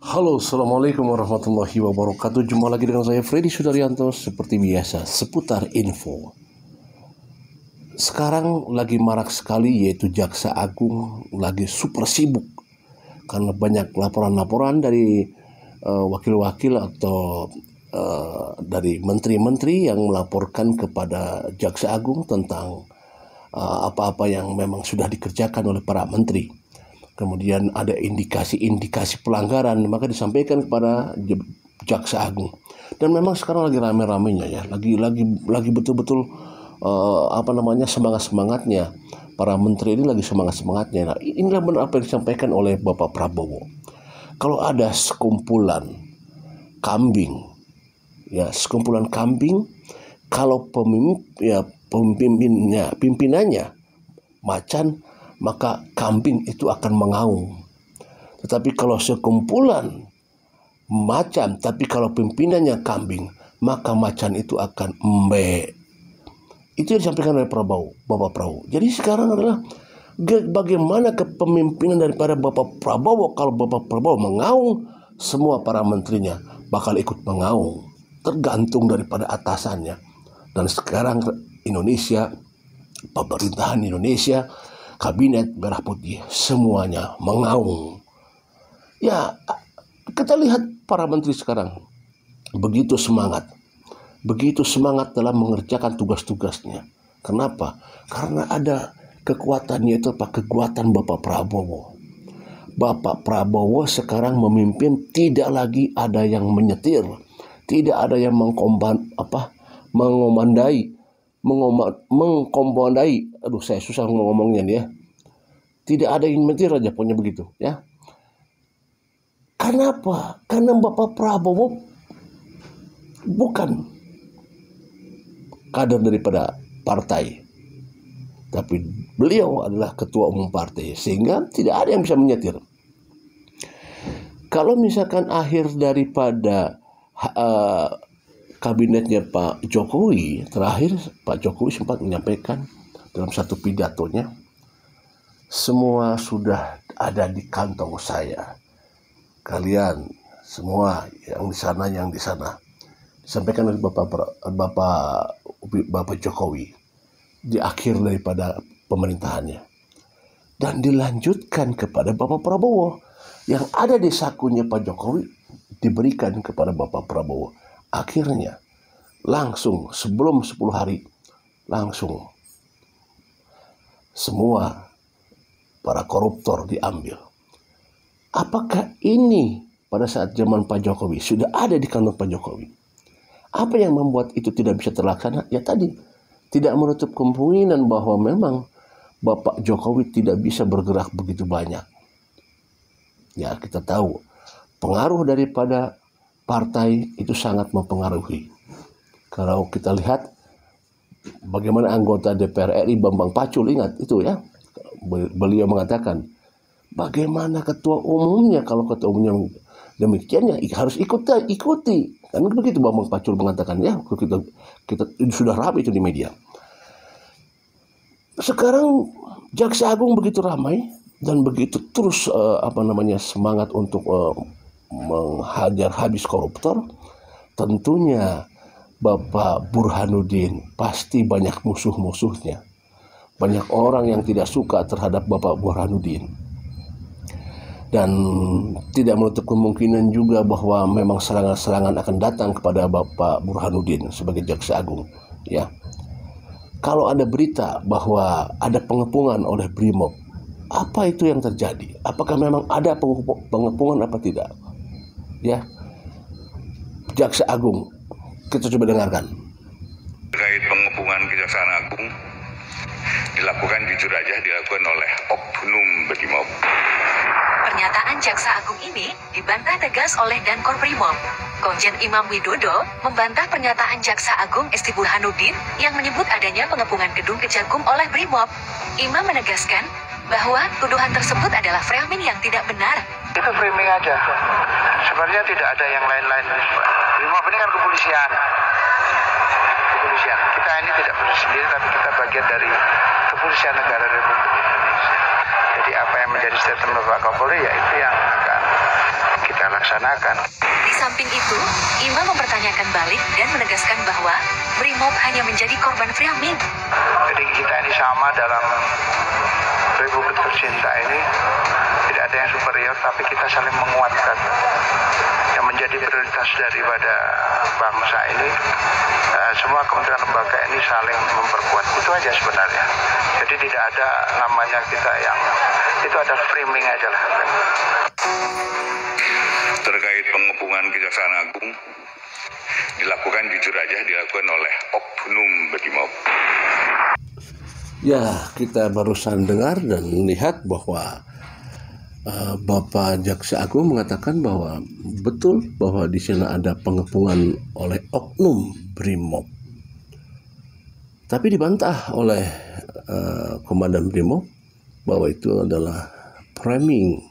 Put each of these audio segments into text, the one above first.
Halo, Assalamualaikum warahmatullahi wabarakatuh. Jumpa lagi dengan saya Freddy Sudaryanto. Seperti biasa, seputar info. Sekarang lagi marak sekali, yaitu Jaksa Agung lagi super sibuk karena banyak laporan-laporan dari wakil-wakil atau dari menteri-menteri yang melaporkan kepada Jaksa Agung tentang apa-apa yang memang sudah dikerjakan oleh para menteri. Kemudian ada indikasi-indikasi pelanggaran, maka disampaikan kepada Jaksa Agung. Dan memang sekarang lagi rame-ramenya ya, lagi betul-betul semangat-semangatnya. Para menteri ini lagi semangat-semangatnya. Nah, inilah benar apa yang disampaikan oleh Bapak Prabowo. Kalau ada sekumpulan kambing, kalau pimpinannya macan, maka kambing itu akan mengaum. Tetapi kalau sekumpulan macan, tapi kalau pimpinannya kambing, maka macan itu akan embe. Itu yang disampaikan oleh Bapak Prabowo. Jadi sekarang adalah bagaimana kepemimpinan daripada Bapak Prabowo. Kalau Bapak Prabowo mengaum, semua para menterinya bakal ikut mengaum. Tergantung daripada atasannya. Dan sekarang Indonesia, pemerintahan Indonesia, kabinet merah putih, semuanya mengaung. Ya, kita lihat para menteri sekarang begitu semangat dalam mengerjakan tugas-tugasnya. Kenapa? Karena ada kekuatannya, itu kekuatan Bapak Prabowo. Bapak Prabowo sekarang memimpin, tidak lagi ada yang menyetir, tidak ada yang mengkomandai. Aduh, saya susah ngomongnya nih ya. Tidak ada yang mentir aja, pokoknya begitu ya. Kenapa? Karena Bapak Prabowo bukan kader daripada partai, tapi beliau adalah ketua umum partai, sehingga tidak ada yang bisa menyetir. Kalau misalkan akhir daripada kabinetnya Pak Jokowi, terakhir Pak Jokowi sempat menyampaikan dalam satu pidatonya, semua sudah ada di kantong saya. Kalian semua yang di sana. Disampaikan oleh Bapak Jokowi di akhir daripada pemerintahannya. Dan dilanjutkan kepada Bapak Prabowo. Yang ada di sakunya Pak Jokowi diberikan kepada Bapak Prabowo. Akhirnya langsung sebelum 10 hari langsung semua para koruptor diambil. Apakah ini pada saat zaman Pak Jokowi sudah ada di kantong Pak Jokowi? Apa yang membuat itu tidak bisa terlaksana? Ya tadi, tidak menutup kemungkinan bahwa memang Bapak Jokowi tidak bisa bergerak begitu banyak. Ya, kita tahu pengaruh daripada partai itu sangat mempengaruhi. Kalau kita lihat bagaimana anggota DPR RI Bambang Pacul, ingat itu ya, beliau mengatakan, bagaimana ketua umumnya, kalau ketua umumnya demikian ya harus ikuti. Kan begitu Bambang Pacul mengatakan ya, kita sudah ramai itu di media. Sekarang Jaksa Agung begitu ramai dan begitu terus semangat untuk menghajar habis koruptor. Tentunya Bapak Burhanuddin pasti banyak musuh-musuhnya. Banyak orang yang tidak suka terhadap Bapak Burhanuddin. Dan tidak menutup kemungkinan juga bahwa memang serangan-serangan akan datang kepada Bapak Burhanuddin sebagai Jaksa Agung. Ya, kalau ada berita bahwa ada pengepungan oleh Brimob, apa itu yang terjadi? Apakah memang ada pengepungan apa tidak? Ya, Jaksa Agung, kita coba dengarkan. Terkait pengepungan Kejaksaan Agung dilakukan oleh Oknum Brimob. Pernyataan Jaksa Agung ini dibantah tegas oleh Dankor Brimob. Komjen Imam Widodo membantah pernyataan Jaksa Agung Esti Burhanuddin yang menyebut adanya pengepungan gedung Kejagung oleh Brimob. Imam menegaskan bahwa tuduhan tersebut adalah framing yang tidak benar. Itu framing aja. Sebenarnya tidak ada yang lain-lain. Brimob ini kan kepolisian. Kita ini tidak bersendiri, tapi kita bagian dari Kepolisian Negara Republik Indonesia. Jadi apa yang menjadi statement Bapak Kapolri ya itu yang akan kita laksanakan. dilaksanakan. Di samping itu, Imam mempertanyakan balik dan menegaskan bahwa Brimob hanya menjadi korban framing. Jadi kita ini sama dalam Republik tercinta ini, tidak ada yang superior, tapi kita saling menguatkan. Yang menjadi prioritas daripada bangsa ini, semua kementerian lembaga ini saling memperkuat. Itu aja sebenarnya. Jadi tidak ada namanya kita yang itu ada framing aja lah. Terkait pengepungan Kejaksaan Agung, dilakukan jujur aja, dilakukan oleh oknum Brimob. Ya, kita barusan dengar dan lihat bahwa Bapak Jaksa Agung mengatakan bahwa betul bahwa di sana ada pengepungan oleh oknum Brimob. Tapi dibantah oleh Komandan Brimob bahwa itu adalah framing.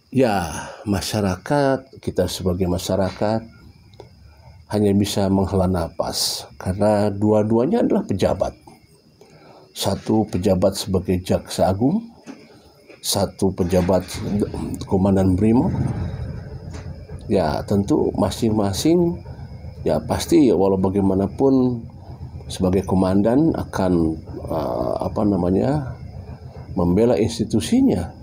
Ya, masyarakat, kita sebagai masyarakat hanya bisa menghela napas karena dua-duanya adalah pejabat. Satu pejabat sebagai Jaksa Agung, satu pejabat Komandan Brimob. Ya, tentu masing-masing ya pasti walau bagaimanapun sebagai komandan akan membela institusinya.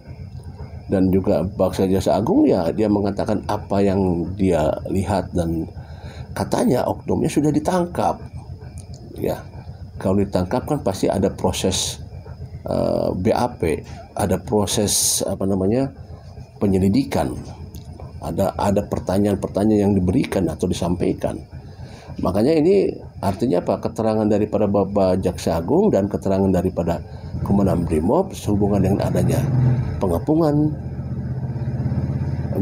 Dan juga Baksa Jaksa Agung ya dia mengatakan apa yang dia lihat dan katanya oknumnya sudah ditangkap. Ya, kalau ditangkap kan pasti ada proses BAP, ada proses penyelidikan, ada pertanyaan-pertanyaan yang diberikan atau disampaikan. Makanya ini artinya apa? Keterangan daripada Bapak Jaksa Agung dan keterangan daripada Komandan Brimob sehubungan dengan adanya pengepungan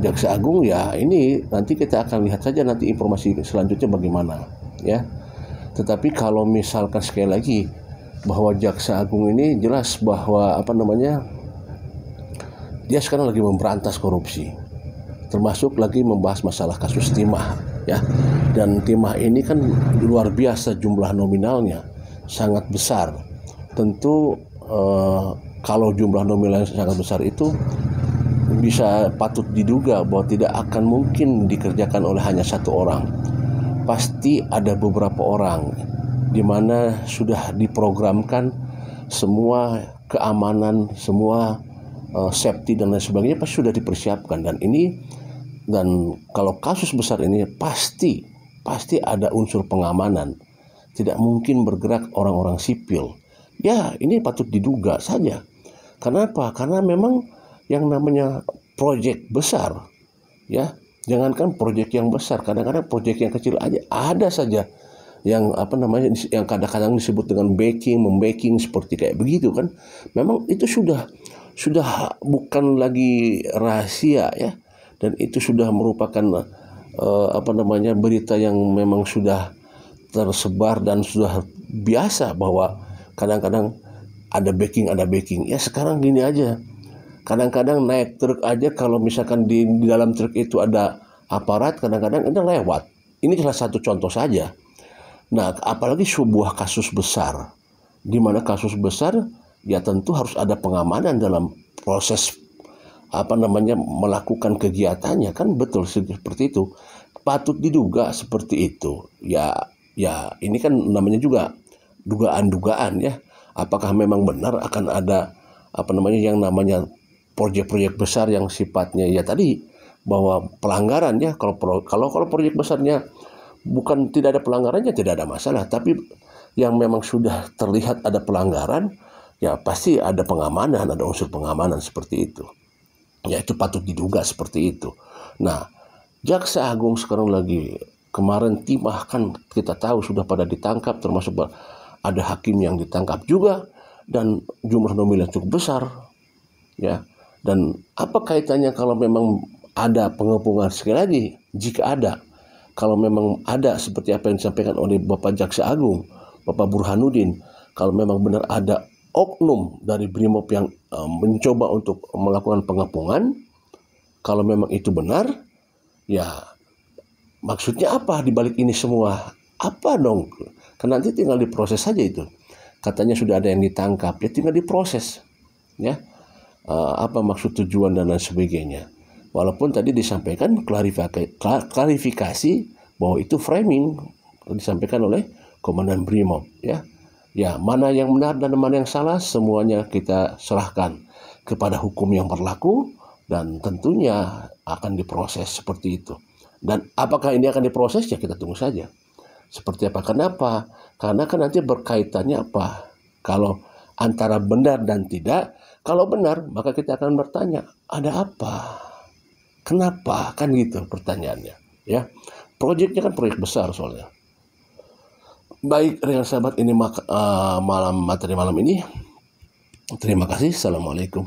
Jaksa Agung, ya ini nanti kita akan lihat saja nanti informasi selanjutnya bagaimana ya. Tetapi kalau misalkan sekali lagi bahwa Jaksa Agung ini jelas bahwa dia sekarang lagi memberantas korupsi, termasuk lagi membahas masalah kasus timah ya. Dan timah ini kan luar biasa jumlah nominalnya, sangat besar. Tentu kalau jumlah nominalnya sangat besar itu bisa patut diduga bahwa tidak akan mungkin dikerjakan oleh hanya satu orang. Pasti ada beberapa orang di mana sudah diprogramkan semua keamanan, semua safety dan lain sebagainya pasti sudah dipersiapkan. Dan kalau kasus besar ini pasti ada unsur pengamanan. Tidak mungkin bergerak orang-orang sipil. Ya, ini patut diduga saja. Kenapa? Karena memang yang namanya proyek besar, ya, jangankan proyek yang besar, kadang-kadang proyek yang kecil aja ada saja yang yang kadang-kadang disebut dengan membacking seperti kayak begitu kan. Memang itu sudah bukan lagi rahasia ya, dan itu sudah merupakan berita yang memang sudah tersebar dan sudah biasa bahwa kadang-kadang ada backing. Ya sekarang gini aja, kadang-kadang naik truk aja kalau misalkan di dalam truk itu ada aparat, kadang-kadang itu lewat. Ini salah satu contoh saja. Nah, apalagi sebuah kasus besar, di mana kasus besar ya tentu harus ada pengamanan dalam proses melakukan kegiatannya kan, betul seperti itu. Patut diduga seperti itu. Ya ini kan namanya juga dugaan-dugaan ya. Apakah memang benar akan ada yang namanya proyek-proyek besar yang sifatnya ya tadi bahwa pelanggaran ya, kalau proyek besarnya bukan tidak ada pelanggarannya tidak ada masalah, tapi yang memang sudah terlihat ada pelanggaran ya pasti ada pengamanan, ada unsur pengamanan seperti itu. Ya itu patut diduga seperti itu. Nah, Jaksa Agung sekarang lagi, kemarin timah kan kita tahu sudah pada ditangkap, termasuk ada hakim yang ditangkap juga, dan jumlah nominal cukup besar. Ya, dan apa kaitannya kalau memang ada pengepungan? Sekali lagi, jika ada, kalau memang ada seperti apa yang disampaikan oleh Bapak Jaksa Agung, Bapak Burhanuddin, kalau memang benar ada oknum dari Brimob yang mencoba untuk melakukan pengepungan, kalau memang itu benar, ya maksudnya apa di balik ini semua? Apa dong? Kan nanti tinggal diproses saja itu. Katanya sudah ada yang ditangkap, ya tinggal diproses. Ya, apa maksud tujuan dan lain sebagainya. Walaupun tadi disampaikan klarifikasi bahwa itu framing disampaikan oleh Komandan Brimob, ya. Ya, mana yang benar dan mana yang salah semuanya kita serahkan kepada hukum yang berlaku dan tentunya akan diproses seperti itu. Dan apakah ini akan diproses, ya kita tunggu saja. Seperti apa? Kenapa? Karena kan nanti berkaitannya apa? Kalau antara benar dan tidak, kalau benar maka kita akan bertanya, ada apa? Kenapa? Kan gitu pertanyaannya, ya. Proyeknya kan proyek besar soalnya. Baik, rekan sahabat, ini materi malam ini. Terima kasih. Assalamualaikum.